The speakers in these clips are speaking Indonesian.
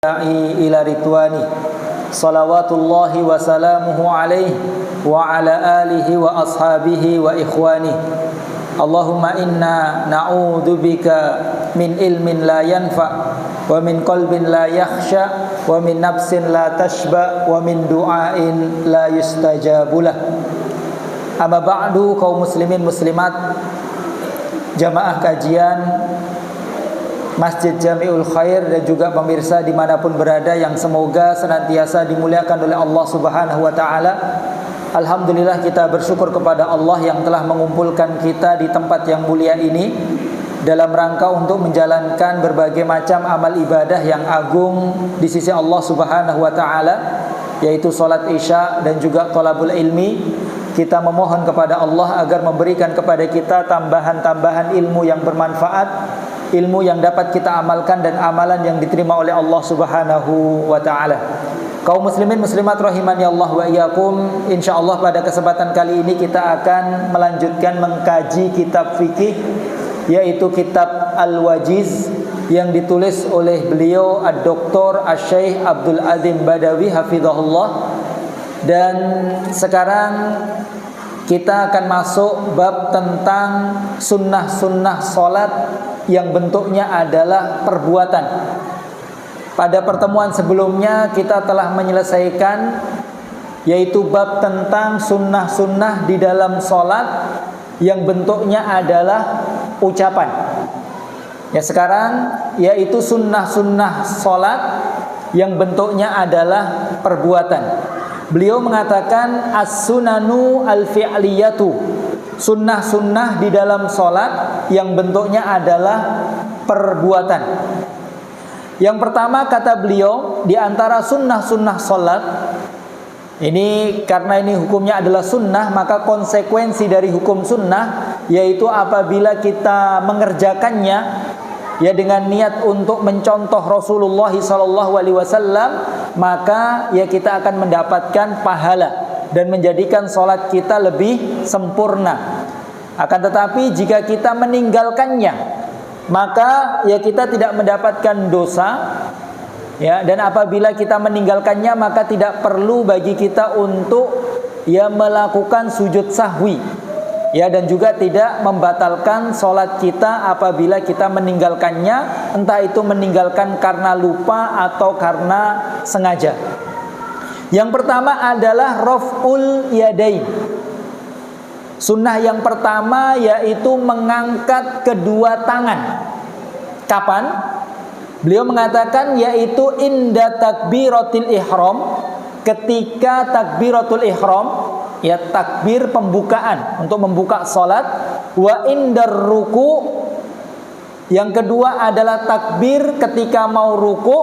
da'i ila ridwani salawatullahi wa salamuhu alaihi wa ala alihi wa ashabihi wa ikhwani. Allahumma inna na'udzubika min ilmin la yanfa wa min qalbin la yakhsha wa min nafsin la tashba wa min du'ain la yustajabulah. Amma ba'du, kaum muslimin muslimat, jamaah kajian Masjid Jami'ul Khair dan juga pemirsa dimanapun berada yang semoga senantiasa dimuliakan oleh Allah Subhanahu wa ta'ala. Alhamdulillah, kita bersyukur kepada Allah yang telah mengumpulkan kita di tempat yang mulia ini dalam rangka untuk menjalankan berbagai macam amal ibadah yang agung di sisi Allah Subhanahu wa ta'ala, yaitu salat Isya dan juga thalabul ilmi. Kita memohon kepada Allah agar memberikan kepada kita tambahan-tambahan ilmu yang bermanfaat, ilmu yang dapat kita amalkan dan amalan yang diterima oleh Allah Subhanahu wa ta'ala. Kaum muslimin muslimat rahimani Allah wa iyyakum, insyaallah pada kesempatan kali ini kita akan melanjutkan mengkaji kitab fikih, yaitu kitab Al-Wajiz yang ditulis oleh beliau Ad-Doktor Asy-Syaikh Abdul Adzim Badawi hafizahullah. Dan sekarang kita akan masuk bab tentang sunnah-sunnah salat yang bentuknya adalah perbuatan. Pada pertemuan sebelumnya kita telah menyelesaikan yaitu bab tentang sunnah-sunnah di dalam salat yang bentuknya adalah ucapan. Ya, sekarang yaitu sunnah-sunnah salat yang bentuknya adalah perbuatan. Beliau mengatakan as-sunanu al-fi'liyatu, sunnah-sunnah di dalam salat yang bentuknya adalah perbuatan. Yang pertama, kata beliau, di antara sunnah-sunnah salat ini, karena ini hukumnya adalah sunnah, maka konsekuensi dari hukum sunnah yaitu apabila kita mengerjakannya ya dengan niat untuk mencontoh Rasulullah SAW, maka ya kita akan mendapatkan pahala dan menjadikan salat kita lebih sempurna. Akan tetapi jika kita meninggalkannya, maka ya kita tidak mendapatkan dosa. Ya, dan apabila kita meninggalkannya, maka tidak perlu bagi kita untuk ya melakukan sujud sahwi. Ya, dan juga tidak membatalkan salat kita apabila kita meninggalkannya, entah itu meninggalkan karena lupa atau karena sengaja. Yang pertama adalah raf'ul yadain. Sunnah yang pertama yaitu mengangkat kedua tangan. Kapan? Beliau mengatakan yaitu inda takbiratul ihram, ketika takbiratul ihram, ya takbir pembukaan untuk membuka salat, wa indar ruku, yang kedua adalah takbir ketika mau ruku,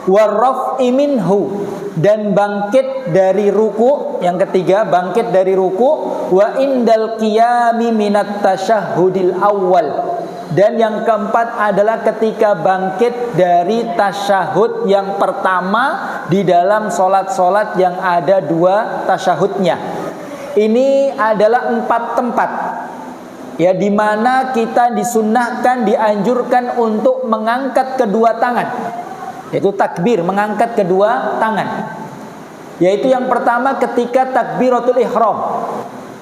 wa raf'i minhu, dan bangkit dari ruku, yang ketiga bangkit dari ruku, wa indal qiyami minat tasyahhudil awal, dan yang keempat adalah ketika bangkit dari tasyahud yang pertama di dalam salat-salat yang ada dua tasyahudnya. Ini adalah 4 tempat ya di mana kita disunnahkan, dianjurkan untuk mengangkat kedua tangan, yaitu takbir, mengangkat kedua tangan. Yaitu yang pertama ketika takbiratul ihram.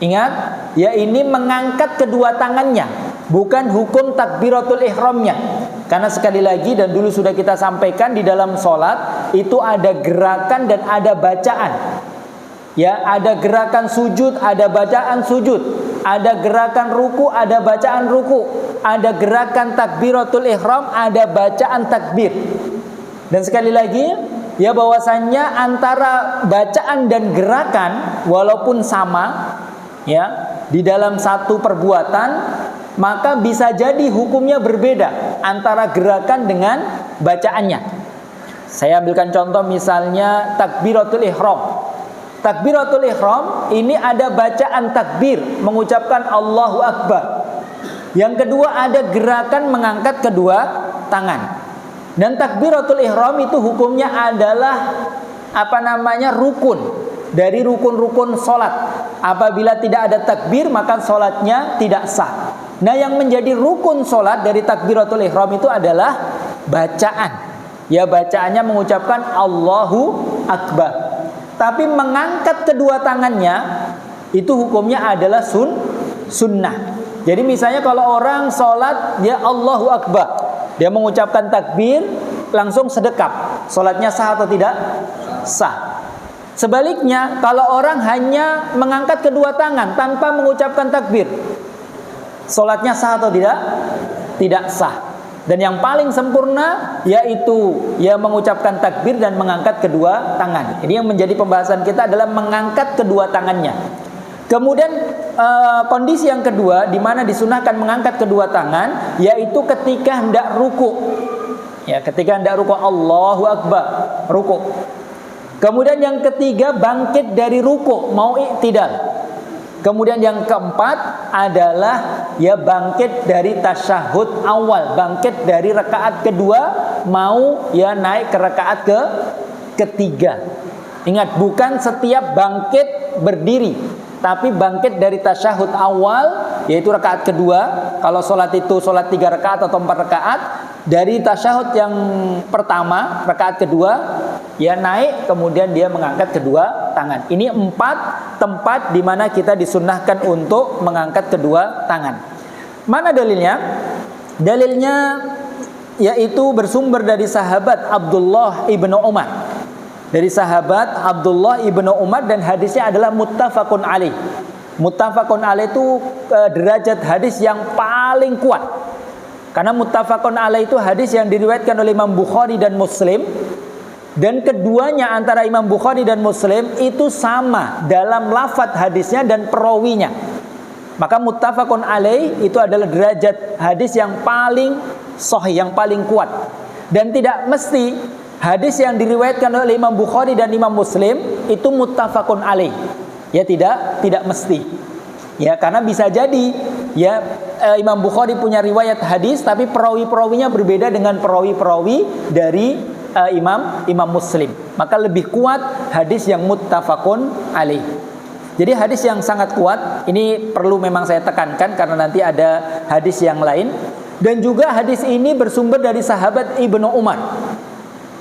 Ingat, ya ini mengangkat kedua tangannya, bukan hukum takbiratul ihramnya. Karena sekali lagi, dan dulu sudah kita sampaikan, di dalam salat itu ada gerakan dan ada bacaan. Ya, ada gerakan sujud, ada bacaan sujud, ada gerakan ruku, ada bacaan ruku, ada gerakan takbiratul ihram, ada bacaan takbir. Dan sekali lagi, ya bahwasannya antara bacaan dan gerakan walaupun sama, ya di dalam satu perbuatan, maka bisa jadi hukumnya berbeda antara gerakan dengan bacaannya. Saya ambilkan contoh misalnya takbiratul ihram. Takbiratul ihram ini ada bacaan takbir, mengucapkan Allahu Akbar. Yang kedua ada gerakan mengangkat kedua tangan. Dan takbiratul ihram itu hukumnya adalah rukun dari rukun-rukun salat. Apabila tidak ada takbir, maka salatnya tidak sah. Nah, yang menjadi rukun salat dari takbiratul ihram itu adalah bacaan. Ya bacaannya mengucapkan Allahu Akbar. Tapi mengangkat kedua tangannya itu hukumnya adalah sunnah. Jadi misalnya kalau orang sholat dia Allahu Akbar, dia mengucapkan takbir langsung sedekap, sholatnya sah atau tidak? Sah. Sebaliknya kalau orang hanya mengangkat kedua tangan tanpa mengucapkan takbir, sholatnya sah atau tidak? Tidak sah. Dan yang paling sempurna yaitu ya mengucapkan takbir dan mengangkat kedua tangan. Ini yang menjadi pembahasan kita adalah mengangkat kedua tangannya. Kemudian kondisi yang kedua di mana disunahkan mengangkat kedua tangan yaitu ketika hendak ruku. Ya, ketika hendak ruku Allahu Akbar, ruku. Kemudian yang ketiga bangkit dari ruku, mau i'tidal. Kemudian yang keempat adalah ya bangkit dari tasyahud awal, bangkit dari rakaat kedua mau ya naik ke rakaat ketiga. Ingat, bukan setiap bangkit berdiri, tapi bangkit dari tasyahud awal yaitu rakaat kedua. Kalau sholat itu sholat 3 rakaat atau 4 rakaat, dari tasyahud yang pertama rakaat kedua ya naik, kemudian dia mengangkat kedua tangan. Ini 4 tempat di mana kita disunnahkan untuk mengangkat kedua tangan. Mana dalilnya? Dalilnya yaitu bersumber dari sahabat Abdullah ibnu Umar. Dari sahabat Abdullah ibnu Umar, dan hadisnya adalah muttafaqun alaih. Muttafaqun alaih itu derajat hadis yang paling kuat. Karena muttafaqun alaih itu hadis yang diriwayatkan oleh Imam Bukhari dan Muslim. Dan keduanya antara Imam Bukhari dan Muslim itu sama dalam lafadz hadisnya dan perawinya. Maka muttafaqun alaih itu adalah derajat hadis yang paling sahih, yang paling kuat. Dan tidak mesti hadis yang diriwayatkan oleh Imam Bukhari dan Imam Muslim itu muttafaqun alaih. Ya tidak mesti. Ya, karena bisa jadi ya Imam Bukhari punya riwayat hadis tapi perawi-perawinya berbeda dengan perawi-perawi dari Imam Muslim. Maka lebih kuat hadis yang muttafaqun alaih. Jadi hadis yang sangat kuat ini perlu memang saya tekankan karena nanti ada hadis yang lain. Dan juga hadis ini bersumber dari sahabat Ibnu Umar.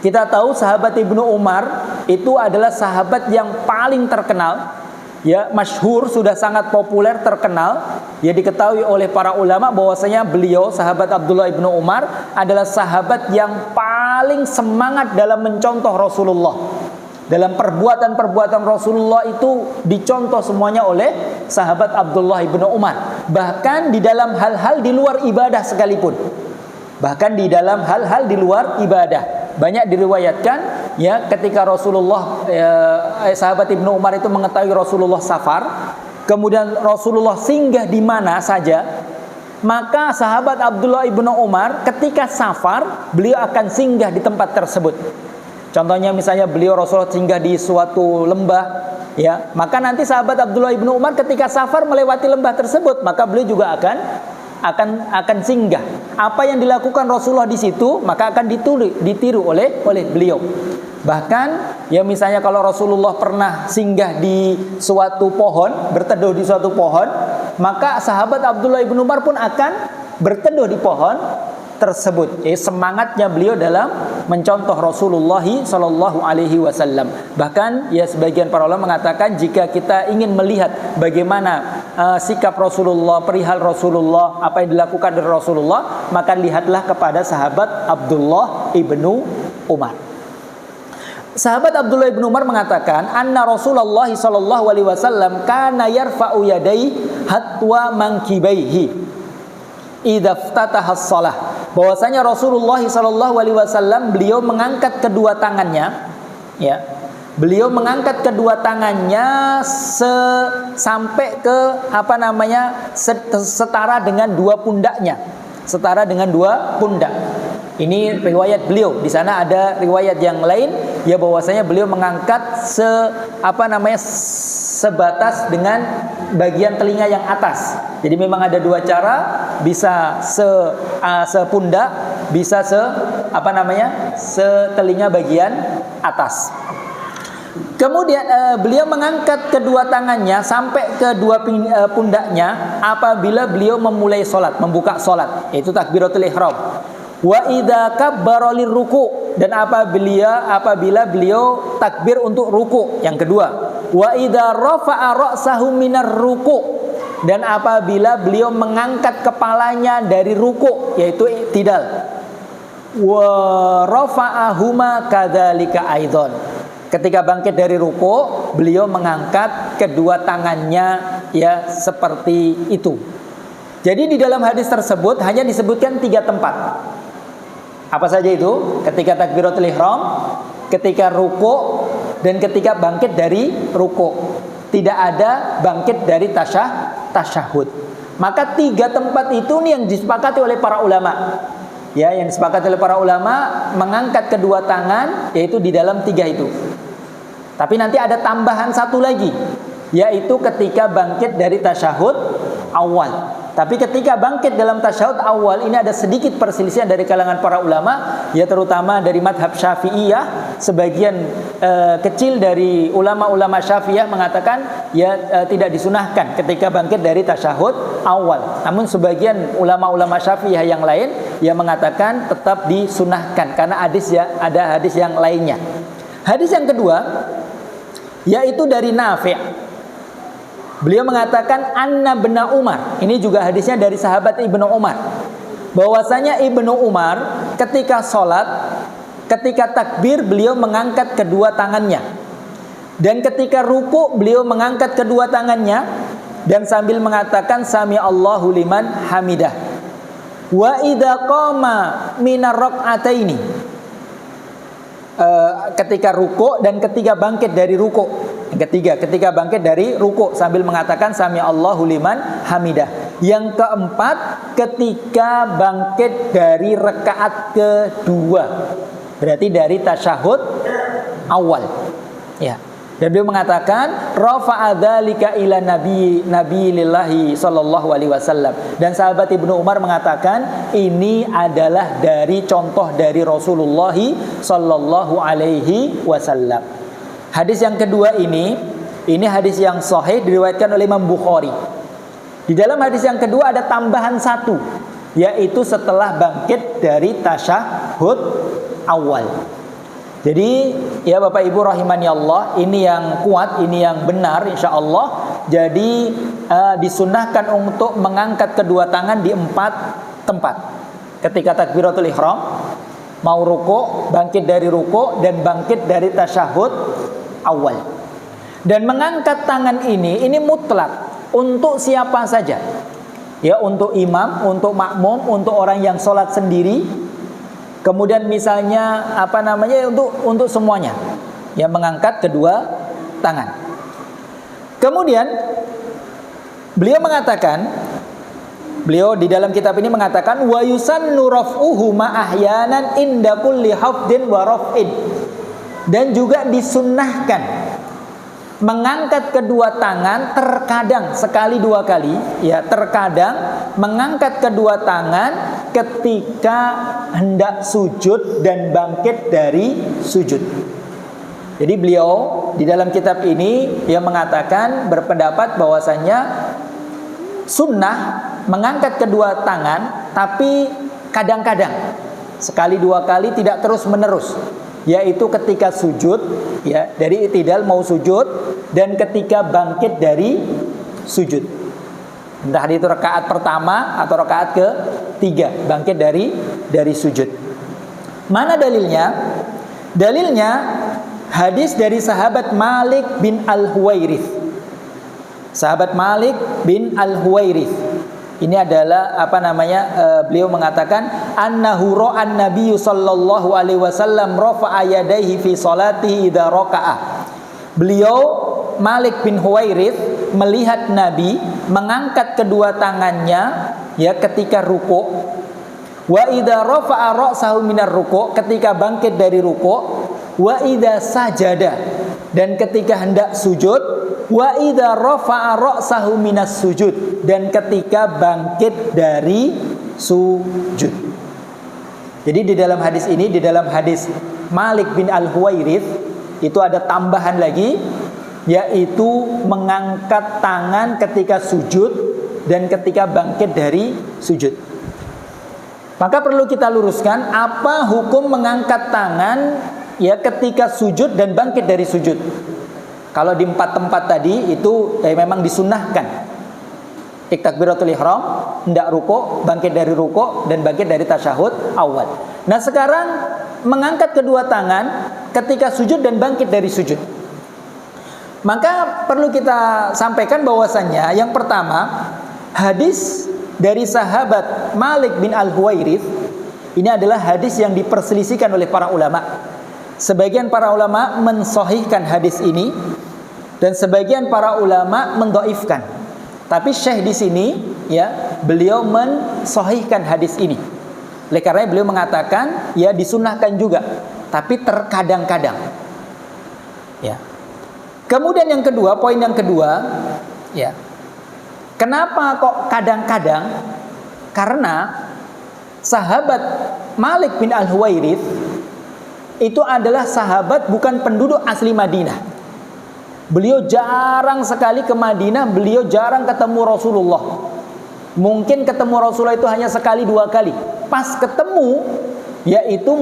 Kita tahu sahabat Ibnu Umar itu adalah sahabat yang paling terkenal, ya masyhur, sudah sangat populer, terkenal. Ya diketahui oleh para ulama bahwasanya beliau sahabat Abdullah ibnu Umar adalah sahabat yang paling semangat dalam mencontoh Rasulullah. Dalam perbuatan-perbuatan Rasulullah itu dicontoh semuanya oleh sahabat Abdullah ibnu Umar. Bahkan di dalam hal-hal di luar ibadah sekalipun. Bahkan di dalam hal-hal di luar ibadah. Banyak diriwayatkan ya ketika Rasulullah sahabat Ibnu Umar itu mengetahui Rasulullah safar, kemudian Rasulullah singgah di mana saja, maka sahabat Abdullah ibnu Umar ketika safar beliau akan singgah di tempat tersebut. Contohnya misalnya beliau Rasulullah singgah di suatu lembah, ya maka nanti sahabat Abdullah ibnu Umar ketika safar melewati lembah tersebut, maka beliau juga akan singgah. Apa yang dilakukan Rasulullah di situ maka akan ditiru oleh beliau. Bahkan ya misalnya kalau Rasulullah pernah singgah di suatu pohon, berteduh di suatu pohon, maka sahabat Abdullah ibnu Umar pun akan berteduh di pohon tersebut. Semangatnya beliau dalam mencontoh Rasulullah sallallahu alaihi wasallam. Bahkan ya sebagian para ulama mengatakan jika kita ingin melihat bagaimana sikap Rasulullah, perihal Rasulullah, apa yang dilakukan dari Rasulullah, maka lihatlah kepada sahabat Abdullah ibnu Umar. Sahabat Abdullah ibnu Umar mengatakan, anna Rasulullah sallallahu alaihi wasallam kana yarfa'u yadayhi hatwa mankibaihi idza iftataha shalah. Bahwasanya Rasulullah sallallahu alaihi wasallam beliau mengangkat kedua tangannya, ya. Beliau mengangkat kedua tangannya sampai ke setara dengan dua pundaknya. Setara dengan dua pundak. Ini riwayat beliau. Di sana ada riwayat yang lain ya bahwasanya beliau mengangkat sebatas dengan bagian telinga yang atas. Jadi memang ada dua cara, bisa sepundak, bisa setelinga bagian atas. Kemudian beliau mengangkat kedua tangannya sampai ke dua pundaknya apabila beliau memulai sholat, membuka sholat, yaitu takbiratul ihram. Wa idza kabbara lirruku, dan apabila beliau takbir untuk ruku. Yang kedua, wa idza rafa'a ra'sahu minar ruku, dan apabila beliau mengangkat kepalanya dari ruku, yaitu i'tidal. Wa rafa'ahuma kadzalika aidzon, ketika bangkit dari ruku beliau mengangkat kedua tangannya ya seperti itu. Jadi di dalam hadis tersebut hanya disebutkan 3 tempat. Apa saja itu? Ketika takbiratul ihram, ketika ruku, dan ketika bangkit dari ruku. Tidak ada bangkit dari tasyahud. Maka 3 tempat itu nih yang disepakati oleh para ulama. Ya, yang disepakati oleh para ulama mengangkat kedua tangan yaitu di dalam 3 itu. Tapi nanti ada tambahan 1 lagi, yaitu ketika bangkit dari tasyahud awal. Tapi ketika bangkit dalam tasyahud awal ini ada sedikit perselisihan dari kalangan para ulama, ya terutama dari madhab Syafi'iyah. Sebagian kecil dari ulama-ulama Syafi'iyah mengatakan ya tidak disunahkan ketika bangkit dari tasyahud awal. Namun sebagian ulama-ulama Syafi'iyah yang lain yang mengatakan tetap disunahkan karena ada hadis yang lainnya. Hadis yang kedua yaitu dari Nafi'. Beliau mengatakan anna bin Umar. Ini juga hadisnya dari sahabat Ibnu Umar. Bahwasanya Ibnu Umar ketika sholat, ketika takbir beliau mengangkat kedua tangannya. Dan ketika ruku beliau mengangkat kedua tangannya dan sambil mengatakan sami Allahu liman hamidah. Wa idza qama minar rak'ataini. Ketika ruku dan ketika bangkit dari ruku. Yang ketiga, ketika bangkit dari ruku sambil mengatakan sami Allahu liman hamidah. Yang keempat, ketika bangkit dari rakaat kedua. Berarti dari tasyahud awal. Ya. Dan beliau mengatakan rafa'a dzalika ila nabiyyillahi sallallahu alaihi wasallam. Dan sahabat Ibnu Umar mengatakan ini adalah dari contoh dari Rasulullah sallallahu alaihi wasallam. Hadis yang kedua ini hadis yang sahih diriwayatkan oleh Imam Bukhari. Di dalam hadis yang kedua ada tambahan 1, yaitu setelah bangkit dari tasyahud awal. Jadi ya Bapak Ibu rahimani Allah, ini yang kuat, ini yang benar insyaallah. Jadi disunahkan untuk mengangkat kedua tangan di 4 tempat. Ketika takbiratul ihram, mau ruku, bangkit dari ruku, dan bangkit dari tasyahud awal. Dan mengangkat tangan ini mutlak untuk siapa saja. Ya, untuk imam, untuk makmum, untuk orang yang sholat sendiri. Kemudian misalnya untuk semuanya yang mengangkat kedua tangan. Kemudian beliau di dalam kitab ini mengatakan wa yusannu raf'uhu ma ahyanan inda kulli hafdin wa raf'in. Dan juga disunnahkan mengangkat kedua tangan terkadang sekali 2 kali, ya terkadang mengangkat kedua tangan ketika hendak sujud dan bangkit dari sujud. Jadi beliau di dalam kitab ini yang mengatakan berpendapat bahwasannya sunnah mengangkat kedua tangan, tapi kadang-kadang sekali 2 kali, tidak terus menerus. Yaitu ketika sujud, ya dari i'tidal mau sujud, dan ketika bangkit dari sujud. Entah itu rakaat pertama atau rakaat ketiga, bangkit dari sujud. Mana dalilnya? Dalilnya hadis dari sahabat Malik bin Al-Huwairith. Sahabat Malik bin Al-Huwairith. Ini adalah beliau mengatakan annahu ra'an nabiyyu sallallahu alaihi wasallam rafa'a yadayhi fi salatihi idza raka'a. Beliau Malik bin Huwairith melihat Nabi mengangkat kedua tangannya ya ketika ruku. Wa idza rafa'a ra'sahu minar ruku, ketika bangkit dari ruku. Wa idza sajada, dan ketika hendak sujud. Wa idza rafa'a ra'sahu minas sujud, dan ketika bangkit dari sujud. Jadi di dalam hadis ini, di dalam hadis Malik bin Al-Huwairith itu ada tambahan lagi, yaitu mengangkat tangan ketika sujud dan ketika bangkit dari sujud. Maka perlu kita luruskan apa hukum mengangkat tangan ya ketika sujud dan bangkit dari sujud. Kalau di 4 tempat tadi itu memang disunnahkan. Takbiratul ihram, hendak ruku, bangkit dari ruku dan bangkit dari tasyahud awal. Nah, sekarang mengangkat kedua tangan ketika sujud dan bangkit dari sujud. Maka perlu kita sampaikan bahwasannya yang pertama, hadis dari sahabat Malik bin Al-Huwairits ini adalah hadis yang diperselisihkan oleh para ulama. Sebagian para ulama mensahihkan hadis ini dan sebagian para ulama mendhaifkan. Tapi Syekh di sini ya, beliau mensahihkan hadis ini. Oleh karena beliau mengatakan ya disunahkan juga, tapi terkadang-kadang. Ya. Kemudian yang kedua, poin yang kedua, ya. Kenapa kok kadang-kadang? Karena sahabat Malik bin Al-Huwairits itu adalah sahabat bukan penduduk asli Madinah. Beliau jarang sekali ke Madinah, beliau jarang ketemu Rasulullah. Mungkin ketemu Rasulullah itu hanya sekali 2 kali. Pas ketemu, yaitu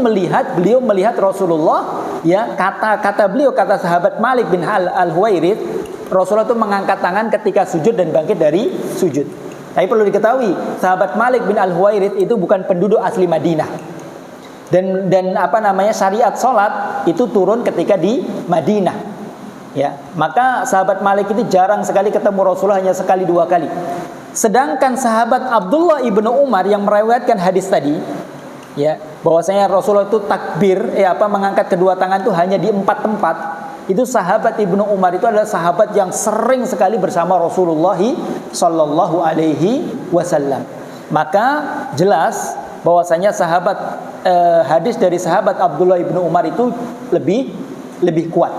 beliau melihat Rasulullah, ya kata beliau, kata sahabat Malik bin Al-Huwairits, Rasulullah itu mengangkat tangan ketika sujud dan bangkit dari sujud. Tapi perlu diketahui, sahabat Malik bin Al-Huwairits itu bukan penduduk asli Madinah. Dan syariat salat itu turun ketika di Madinah. Ya, maka sahabat Malik itu jarang sekali ketemu Rasulullah, hanya sekali 2 kali. Sedangkan sahabat Abdullah ibnu Umar yang meriwayatkan hadis tadi, ya, bahwasanya Rasulullah itu takbir, mengangkat kedua tangan itu hanya di 4 tempat. Itu sahabat ibnu Umar itu adalah sahabat yang sering sekali bersama Rasulullah Sallallahu Alaihi Wasallam. Maka jelas bahwasanya hadis dari sahabat Abdullah ibnu Umar itu lebih kuat.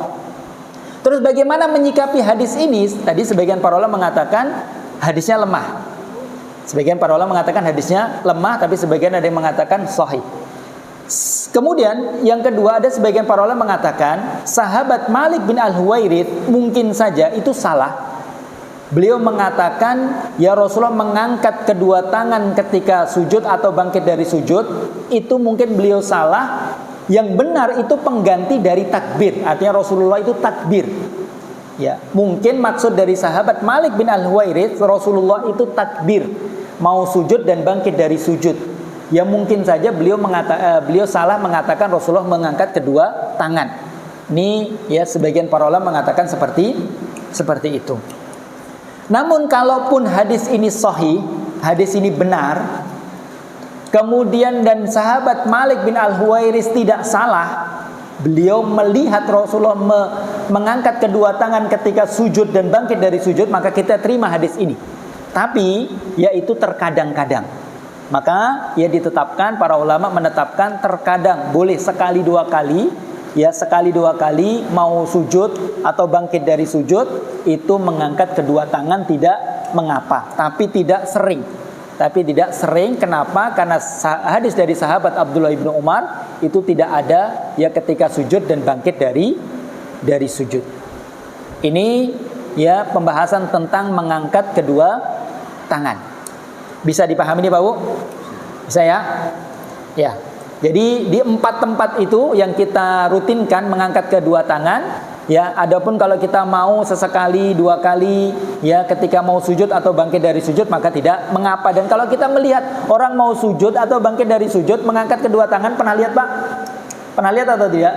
Terus bagaimana menyikapi hadis ini? Tadi sebagian para ulama mengatakan hadisnya lemah. Sebagian para ulama mengatakan hadisnya lemah, tapi sebagian ada yang mengatakan sahih. Kemudian yang kedua, ada sebagian para ulama mengatakan sahabat Malik bin Al-Huwairits mungkin saja itu salah. Beliau mengatakan ya Rasulullah mengangkat kedua tangan ketika sujud atau bangkit dari sujud, itu mungkin beliau salah. Yang benar itu pengganti dari takbir. Artinya Rasulullah itu takbir. Ya, mungkin maksud dari sahabat Malik bin Al-Huwairits, Rasulullah itu takbir, mau sujud dan bangkit dari sujud. Ya mungkin saja beliau salah mengatakan Rasulullah mengangkat kedua tangan. Ini ya sebagian para ulama mengatakan seperti itu. Namun kalaupun hadis ini sahih, hadis ini benar, kemudian dan sahabat Malik bin Al-Huwairits tidak salah, beliau melihat Rasulullah mengangkat kedua tangan ketika sujud dan bangkit dari sujud, maka kita terima hadis ini. Tapi yaitu terkadang-kadang. Maka ya ditetapkan, para ulama menetapkan terkadang boleh sekali 2 kali, ya sekali 2 kali mau sujud atau bangkit dari sujud itu mengangkat kedua tangan tidak mengapa, tapi tidak sering. Kenapa? Karena hadis dari sahabat Abdullah ibnu Umar itu tidak ada ya ketika sujud dan bangkit dari sujud. Ini ya pembahasan tentang mengangkat kedua tangan. Bisa dipahami nih Pak Bu? Bisa ya? Ya. Jadi di 4 tempat itu yang kita rutinkan mengangkat kedua tangan. Ya, adapun kalau kita mau sesekali 2 kali ya ketika mau sujud atau bangkit dari sujud maka tidak mengapa. Dan kalau kita melihat orang mau sujud atau bangkit dari sujud mengangkat kedua tangan, pernah lihat Pak? Pernah lihat atau tidak?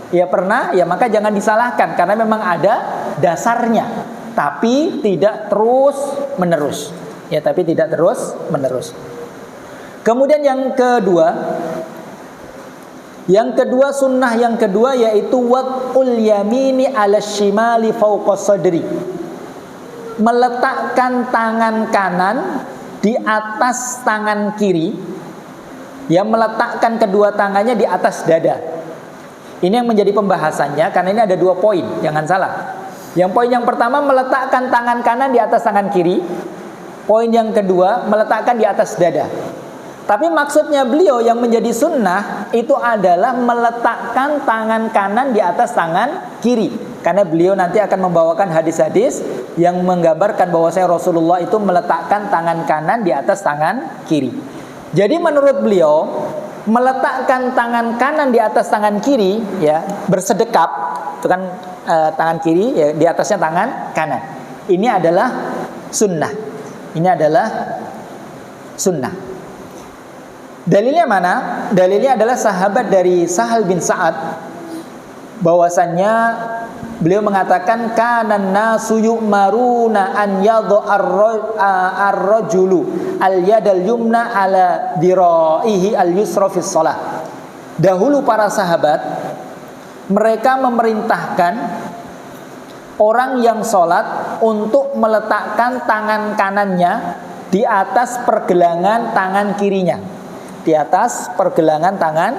Ya pernah, ya maka jangan disalahkan karena memang ada dasarnya, tapi tidak terus menerus. Ya, tapi tidak terus menerus. Kemudian yang kedua sunnah yang kedua yaitu wad'ul yamini 'ala shimali fawqa sadri. Meletakkan tangan kanan di atas tangan kiri. Ya, meletakkan kedua tangannya di atas dada. Ini yang menjadi pembahasannya karena ini ada 2 poin, jangan salah. Yang poin yang pertama meletakkan tangan kanan di atas tangan kiri. Poin yang kedua meletakkan di atas dada. Tapi maksudnya beliau yang menjadi sunnah itu adalah meletakkan tangan kanan di atas tangan kiri. Karena beliau nanti akan membawakan hadis-hadis yang menggambarkan bahwasanya Rasulullah itu meletakkan tangan kanan di atas tangan kiri. Jadi menurut beliau, meletakkan tangan kanan di atas tangan kiri, ya, bersedekap, itu kan tangan kiri, ya, di atasnya tangan kanan. Ini adalah sunnah. Ini adalah sunnah. Dalilnya mana? Dalilnya adalah sahabat dari Sahal bin Sa'ad, bahwasannya beliau mengatakan kanan nasu yu'maruna an yadha ar-rajulu al-yadal yumna ala diraihi al-yusra fi shalah. Dahulu para sahabat mereka memerintahkan orang yang sholat untuk meletakkan tangan kanannya di atas pergelangan tangan kirinya, di atas pergelangan tangan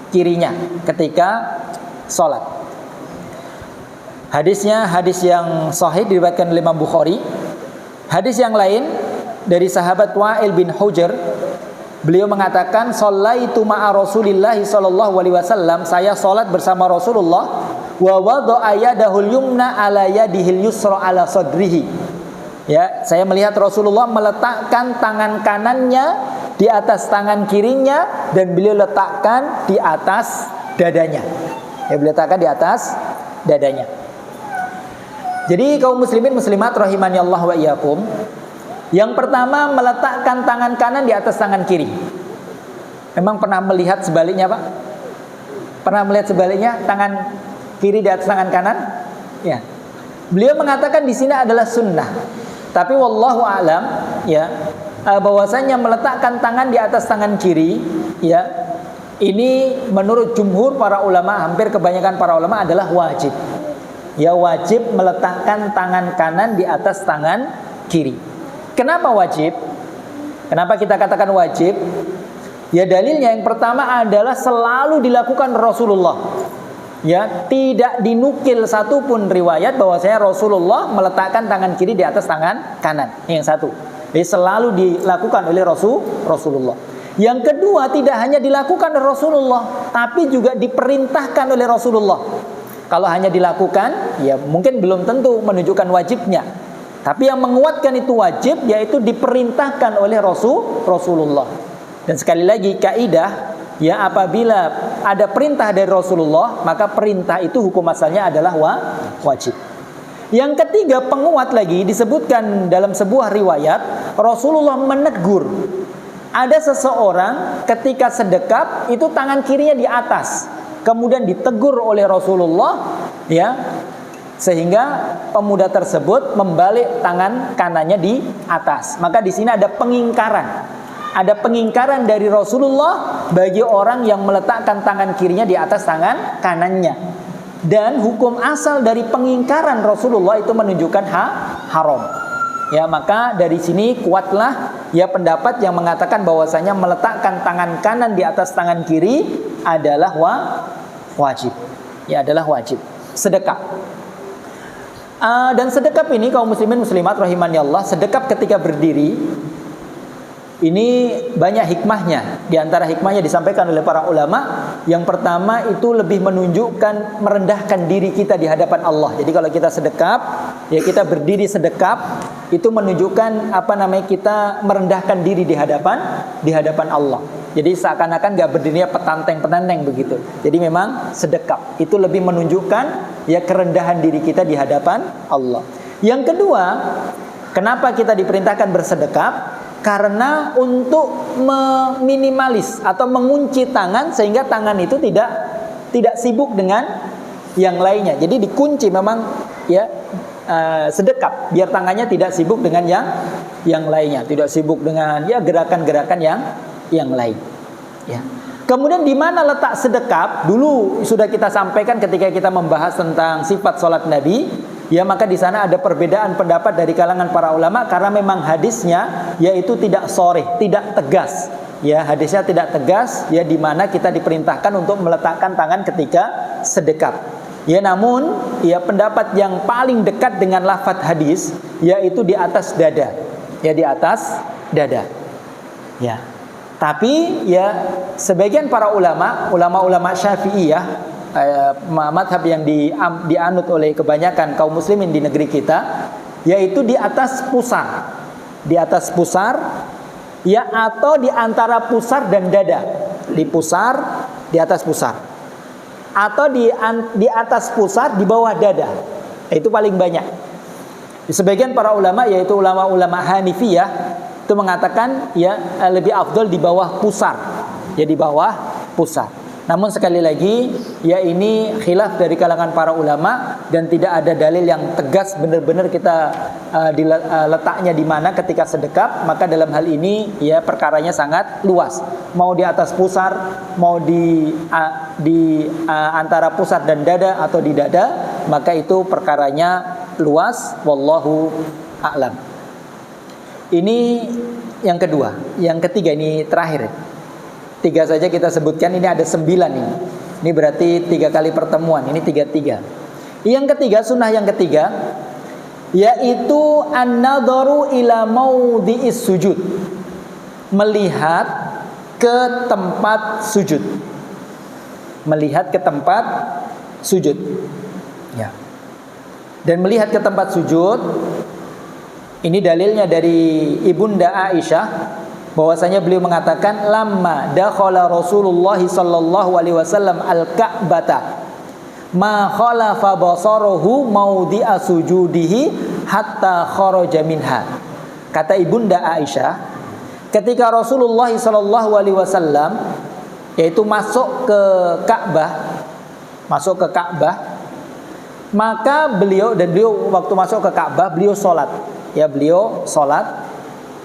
kirinya ketika sholat. Hadisnya hadis yang sahih diriwayatkan oleh Imam Bukhari. Hadis yang lain dari sahabat Wa'il bin Hujr, beliau mengatakan shallaitu ma'a Rasulillah sallallahu alaihi wasallam, saya salat bersama Rasulullah, wa wada'a yadahul yumna ala yadihil yusra ala sadrihi. Ya, saya melihat Rasulullah meletakkan tangan kanannya di atas tangan kirinya dan beliau letakkan di atas dadanya. Ya, beliau letakkan di atas dadanya. Jadi kaum muslimin muslimat rahimani Allah wa iyyakum, yang pertama meletakkan tangan kanan di atas tangan kiri. Memang pernah melihat sebaliknya, Pak? Pernah melihat sebaliknya, tangan kiri di atas tangan kanan? Ya. Beliau mengatakan di sini adalah sunnah. Tapi wallahu a'lam, ya, bahwasanya meletakkan tangan di atas tangan kiri, ya, ini menurut jumhur para ulama, hampir kebanyakan para ulama adalah wajib. Ya, wajib meletakkan tangan kanan di atas tangan kiri. Kenapa wajib? Kenapa kita katakan wajib? Ya, dalilnya yang pertama adalah selalu dilakukan Rasulullah. Ya, tidak dinukil satupun riwayat bahwasanya Rasulullah meletakkan tangan kiri di atas tangan kanan. Yang satu. Jadi selalu dilakukan oleh Rasulullah. Yang kedua, tidak hanya dilakukan oleh Rasulullah, tapi juga diperintahkan oleh Rasulullah. Kalau hanya dilakukan, ya mungkin belum tentu menunjukkan wajibnya. Tapi yang menguatkan itu wajib, yaitu diperintahkan oleh Rasulullah. Dan sekali lagi kaidah, ya, apabila ada perintah dari Rasulullah, maka perintah itu hukum asalnya adalah wajib. Yang ketiga, penguat lagi, disebutkan dalam sebuah riwayat Rasulullah menegur. Ada seseorang ketika sedekap itu tangan kirinya di atas, kemudian ditegur oleh Rasulullah, ya, sehingga pemuda tersebut membalik tangan kanannya di atas. Maka di sini ada pengingkaran. Ada pengingkaran dari Rasulullah bagi orang yang meletakkan tangan kirinya di atas tangan kanannya. Dan hukum asal dari pengingkaran Rasulullah itu menunjukkan haram. Ya, maka dari sini kuatlah ya pendapat yang mengatakan bahwasanya meletakkan tangan kanan di atas tangan kiri adalah wajib. Ya, adalah wajib. Sedekap. Dan sedekap ini kaum muslimin muslimat rahimani Allah, sedekap ketika berdiri ini banyak hikmahnya. Di antara hikmahnya disampaikan oleh para ulama, yang pertama itu lebih menunjukkan merendahkan diri kita di hadapan Allah. Jadi kalau kita sedekap, ya kita berdiri sedekap, itu menunjukkan kita merendahkan diri di hadapan Allah. Jadi seakan-akan gak berdirinya petanteng-petanteng begitu. Jadi memang sedekap itu lebih menunjukkan ya kerendahan diri kita di hadapan Allah. Yang kedua, kenapa kita diperintahkan bersedekap? Karena untuk meminimalis atau mengunci tangan sehingga tangan itu tidak sibuk dengan yang lainnya. Jadi dikunci memang ya sedekap biar tangannya tidak sibuk dengan yang lainnya, tidak sibuk dengan ya gerakan-gerakan yang lain. Ya. Kemudian di mana letak sedekap? Dulu sudah kita sampaikan ketika kita membahas tentang sifat salat Nabi. Ya, maka di sana ada perbedaan pendapat dari kalangan para ulama karena memang hadisnya yaitu tidak sharih, tidak tegas. Ya, hadisnya tidak tegas ya di mana kita diperintahkan untuk meletakkan tangan ketika sedekap. Ya, namun ya pendapat yang paling dekat dengan lafaz hadis yaitu di atas dada. Ya, di atas dada. Ya. Tapi ya sebagian para ulama Syafi'iyah, madhab yang dianut oleh kebanyakan kaum muslimin di negeri kita, yaitu di atas pusar. Di atas pusar ya, atau di antara pusar dan dada, di pusar, di atas pusar, atau di atas pusar, di bawah dada. Itu paling banyak. Di sebagian para ulama, yaitu ulama-ulama Hanifiyah, itu mengatakan ya lebih afdol di bawah pusar, ya di bawah pusar. Namun sekali lagi, ya ini khilaf dari kalangan para ulama dan tidak ada dalil yang tegas benar-benar kita letaknya di mana ketika sedekap. Maka dalam hal ini ya perkaranya sangat luas. Mau di atas pusar, mau di antara pusar dan dada atau di dada, maka itu perkaranya luas. Wallahu a'lam. Ini yang kedua. Yang ketiga, ini terakhir. 3 saja kita sebutkan, ini ada 9 ini. Ini berarti 3 kali pertemuan, ini 3. Yang ketiga, sunnah yang ketiga, yaitu an-nadharu ila maudhi'is sujud. Melihat ke tempat sujud. Melihat ke tempat sujud. Ya. Dan melihat ke tempat sujud, ini dalilnya dari Ibunda Aisyah, bahwasanya beliau mengatakan lamma dakhala Rasulullah sallallahu alaihi wasallam al-Ka'bata ma khalafa basaruhu maudhi'a sujudihi hatta kharaja minha. Kata Ibunda Aisyah, ketika Rasulullah sallallahu alaihi wasallam yaitu masuk ke Ka'bah, maka beliau waktu masuk ke Ka'bah beliau salat. Ya, beliau salat.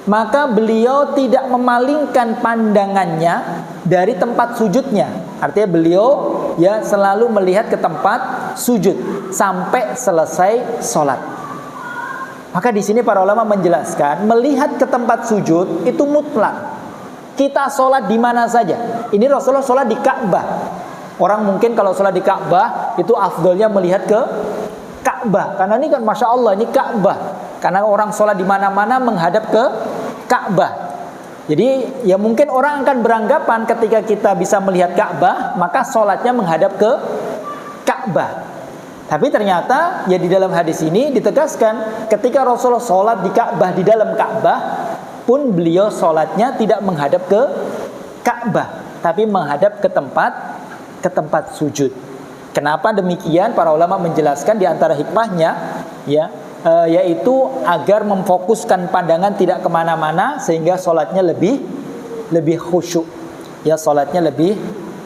Maka beliau tidak memalingkan pandangannya dari tempat sujudnya. Artinya beliau ya selalu melihat ke tempat sujud sampai selesai sholat. Maka di sini para ulama menjelaskan, melihat ke tempat sujud itu mutlak. Kita sholat di mana saja. Ini Rasulullah sholat di Ka'bah. Orang mungkin kalau sholat di Ka'bah itu afdolnya melihat ke Ka'bah, karena ini kan masya Allah ini Ka'bah. Karena orang sholat di mana-mana menghadap ke Ka'bah. Jadi ya mungkin orang akan beranggapan ketika kita bisa melihat Ka'bah, maka sholatnya menghadap ke Ka'bah. Tapi ternyata ya di dalam hadis ini ditegaskan ketika Rasulullah sholat di Ka'bah, di dalam Ka'bah pun beliau sholatnya tidak menghadap ke Ka'bah, tapi menghadap ke tempat sujud. Kenapa demikian? Para ulama menjelaskan di antara hikmahnya ya yaitu agar memfokuskan pandangan tidak kemana-mana sehingga sholatnya lebih khusyuk. Ya, sholatnya lebih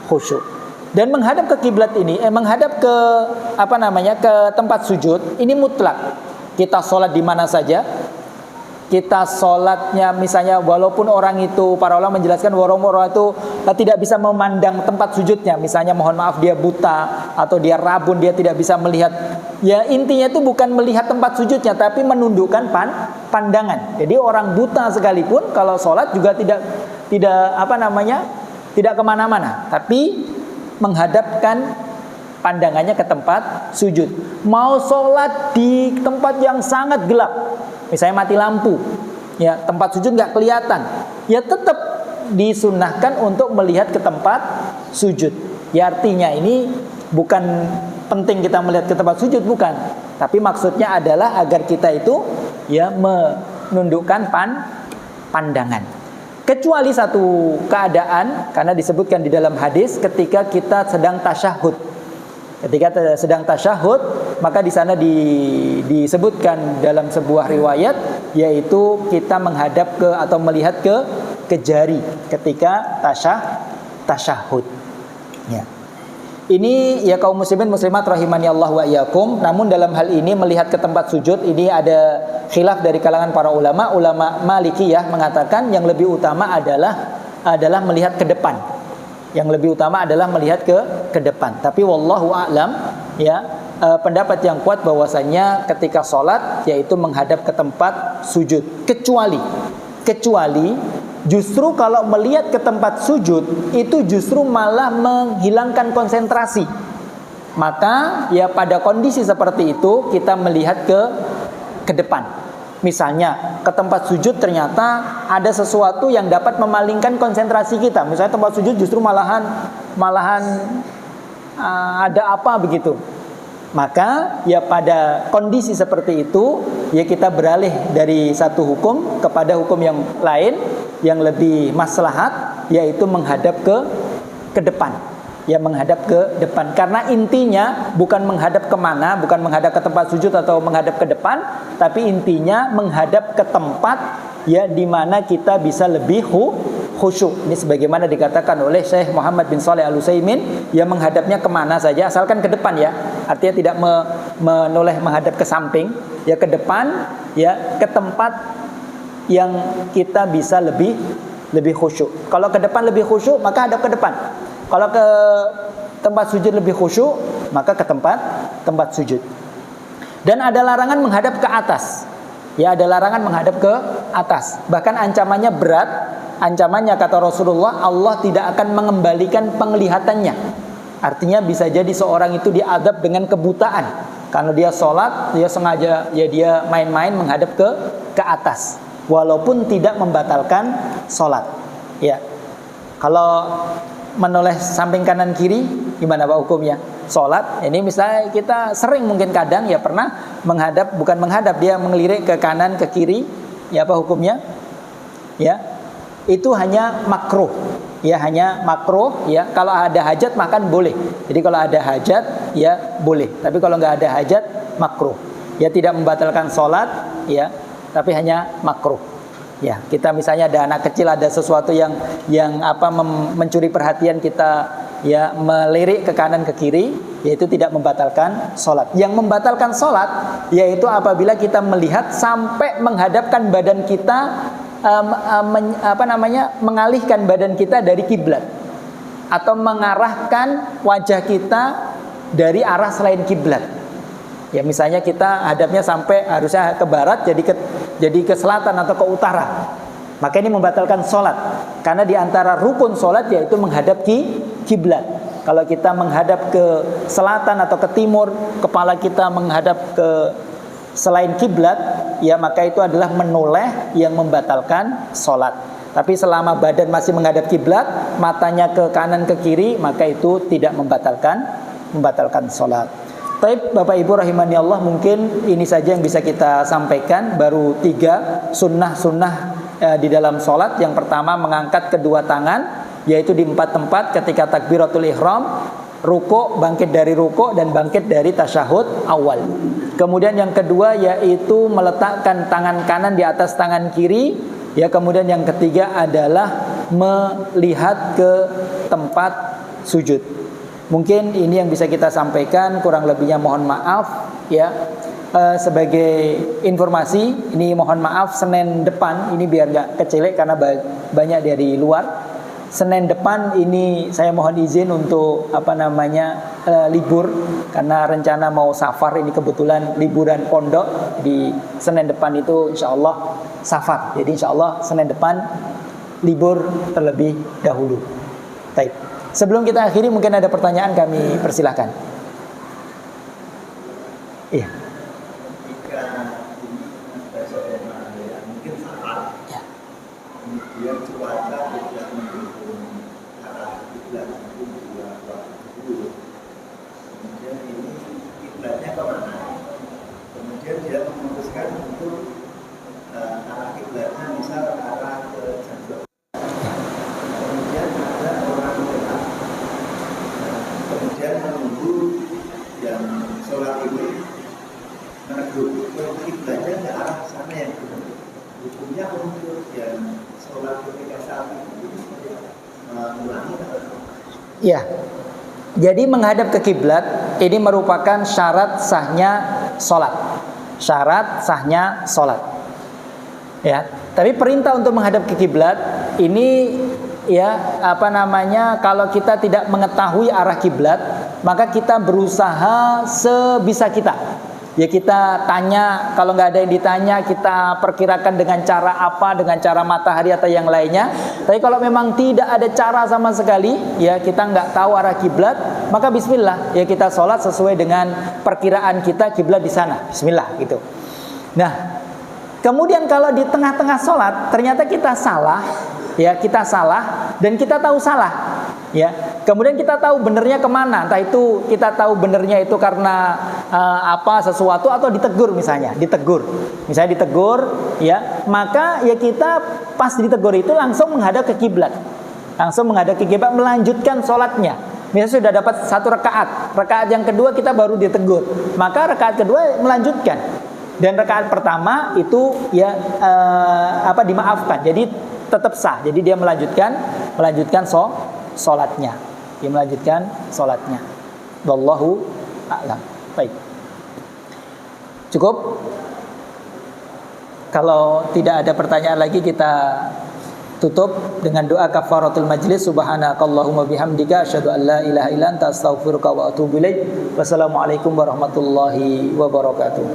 khusyuk. Dan menghadap ke kiblat ini, menghadap ke ke tempat sujud ini mutlak. Kita sholat di mana saja. Kita sholatnya misalnya walaupun orang itu, para ulama menjelaskan walaupun orang itu tidak bisa memandang tempat sujudnya, misalnya mohon maaf dia buta atau dia rabun, dia tidak bisa melihat, ya intinya itu bukan melihat tempat sujudnya tapi menundukkan pandangan. Jadi orang buta sekalipun kalau sholat juga tidak kemana-mana, tapi menghadapkan pandangannya ke tempat sujud. Mau sholat di tempat yang sangat gelap, misalnya mati lampu, ya tempat sujud nggak kelihatan, ya tetap disunnahkan untuk melihat ke tempat sujud. Ya artinya ini bukan penting kita melihat ke tempat sujud, bukan, tapi maksudnya adalah agar kita itu ya menundukkan pandangan. Kecuali satu keadaan, karena disebutkan di dalam hadis ketika kita sedang tasyahud. Ketika sedang tasyahud, maka di sana disebutkan dalam sebuah riwayat, yaitu kita menghadap ke atau melihat ke jari ketika tasyahud. Ya. Ini ya kaum muslimin muslimat rahimani Allah wa iyyakum. Namun dalam hal ini melihat ke tempat sujud ini ada khilaf dari kalangan para ulama. Ulama Malikiyah mengatakan yang lebih utama adalah melihat ke depan. Yang lebih utama adalah melihat ke depan. Tapi wallahu a'lam ya, pendapat yang kuat bahwasanya ketika sholat yaitu menghadap ke tempat sujud. Kecuali justru kalau melihat ke tempat sujud itu justru malah menghilangkan konsentrasi. Maka ya pada kondisi seperti itu kita melihat ke depan. Misalnya ke tempat sujud ternyata ada sesuatu yang dapat memalingkan konsentrasi kita. Misalnya tempat sujud justru malahan ada apa begitu. Maka ya pada kondisi seperti itu ya kita beralih dari satu hukum kepada hukum yang lain. yang lebih maslahat, yaitu menghadap ke depan. Ya, menghadap ke depan. Karena intinya bukan menghadap kemana, bukan menghadap ke tempat sujud atau menghadap ke depan, tapi intinya menghadap ke tempat ya di mana kita bisa lebih khusyuk. Ini sebagaimana dikatakan oleh Syekh Muhammad bin Shalih Al-Utsaimin, ya menghadapnya kemana saja asalkan ke depan ya. Artinya tidak menoleh menghadap ke samping, ya ke depan, ya ke tempat yang kita bisa lebih khusyuk. Kalau ke depan lebih khusyuk, maka hadap ke depan. Kalau ke tempat sujud lebih khusyuk, maka ke tempat sujud. Dan ada larangan menghadap ke atas. Ya, ada larangan menghadap ke atas. Bahkan ancamannya berat. Ancamannya kata Rasulullah, Allah tidak akan mengembalikan penglihatannya. Artinya bisa jadi seorang itu diadab dengan kebutaan. Karena dia sholat, dia sengaja ya dia main-main menghadap ke atas. Walaupun tidak membatalkan sholat. Ya. Kalau menoleh samping kanan kiri, gimana Pak hukumnya? Sholat, ini misalnya kita sering mungkin kadang ya pernah menghadap, bukan menghadap, dia mengelirik ke kanan ke kiri, ya apa hukumnya? Ya, itu hanya makruh, ya hanya makruh, ya kalau ada hajat makan boleh. Jadi kalau ada hajat ya boleh, tapi kalau nggak ada hajat makruh. Ya tidak membatalkan sholat, ya tapi hanya makruh. Ya, kita misalnya ada anak kecil, ada sesuatu yang mencuri perhatian kita, ya melirik ke kanan ke kiri, yaitu tidak membatalkan sholat. Yang membatalkan sholat yaitu apabila kita melihat sampai menghadapkan badan kita, mengalihkan badan kita dari kiblat atau mengarahkan wajah kita dari arah selain kiblat. Ya misalnya kita hadapnya sampai harusnya ke barat jadi ke selatan atau ke utara. Maka ini membatalkan sholat. Karena di antara rukun sholat yaitu menghadap kiblat. Kalau kita menghadap ke selatan atau ke timur, kepala kita menghadap ke selain kiblat, ya maka itu adalah menoleh yang membatalkan sholat. Tapi selama badan masih menghadap kiblat, matanya ke kanan ke kiri, maka itu tidak membatalkan sholat. Baik Bapak Ibu rahimani Allah, mungkin ini saja yang bisa kita sampaikan. Baru 3 sunnah-sunnah di dalam sholat. Yang pertama mengangkat kedua tangan, yaitu di 4 tempat ketika takbiratul ihram, ruku, bangkit dari ruku, dan bangkit dari tasyahud awal. Kemudian yang kedua yaitu meletakkan tangan kanan di atas tangan kiri. Ya, kemudian yang ketiga adalah melihat ke tempat sujud. Mungkin ini yang bisa kita sampaikan, kurang lebihnya mohon maaf ya. Sebagai informasi, ini mohon maaf Senin depan ini biar nggak kecelek karena banyak dari luar. Senin depan ini saya mohon izin untuk libur karena rencana mau safar. Ini kebetulan liburan pondok di Senin depan itu insya Allah safar. Jadi insya Allah Senin depan libur terlebih dahulu. Baik. Sebelum kita akhiri mungkin ada pertanyaan, kami persilahkan. Iya. Jika ini mungkin salah, ya. Kemudian cuaca tidak mendukung arah kiblat itu dulu. Kemudian ini kiblatnya kemana? Kemudian dia memutuskan untuk arah kiblatnya misal arah ke Jambon. Kemudian menunggu yang sholat ini meneguh kiblatnya ke arah sana yang benar. Hukumnya untuk yang sholat ketika saat itu mengulangi. Ya, jadi menghadap ke kiblat ini merupakan syarat sahnya sholat. Syarat sahnya sholat. Ya, tapi perintah untuk menghadap ke kiblat ini kalau kita tidak mengetahui arah kiblat, maka kita berusaha sebisa kita. Ya kita tanya, kalau nggak ada yang ditanya, kita perkirakan dengan cara apa, dengan cara matahari atau yang lainnya. Tapi kalau memang tidak ada cara sama sekali, ya kita nggak tahu arah kiblat, maka bismillah, ya kita sholat sesuai dengan perkiraan kita kiblat di sana. Bismillah gitu. Nah, kemudian kalau di tengah-tengah sholat ternyata kita salah, ya kita salah dan kita tahu salah. Ya, kemudian kita tahu benernya kemana, entah itu kita tahu benernya itu karena sesuatu atau ditegur misalnya, ditegur, ya, maka ya kita pas ditegur itu langsung menghadap ke kiblat, melanjutkan sholatnya. Misalnya sudah dapat 1 rakaat yang kedua kita baru ditegur, maka rakaat kedua melanjutkan, dan rakaat pertama itu ya dimaafkan, jadi tetap sah, jadi dia melanjutkan sholatnya. Wallahu a'lam. Baik. Cukup? Kalau tidak ada pertanyaan lagi, kita tutup dengan doa kafaratul majlis. Subhanakallahumma bihamdika asyhadu an la ilaha illa anta astaghfiruka wa atubu ilaik. Wassalamualaikum warahmatullahi wabarakatuh.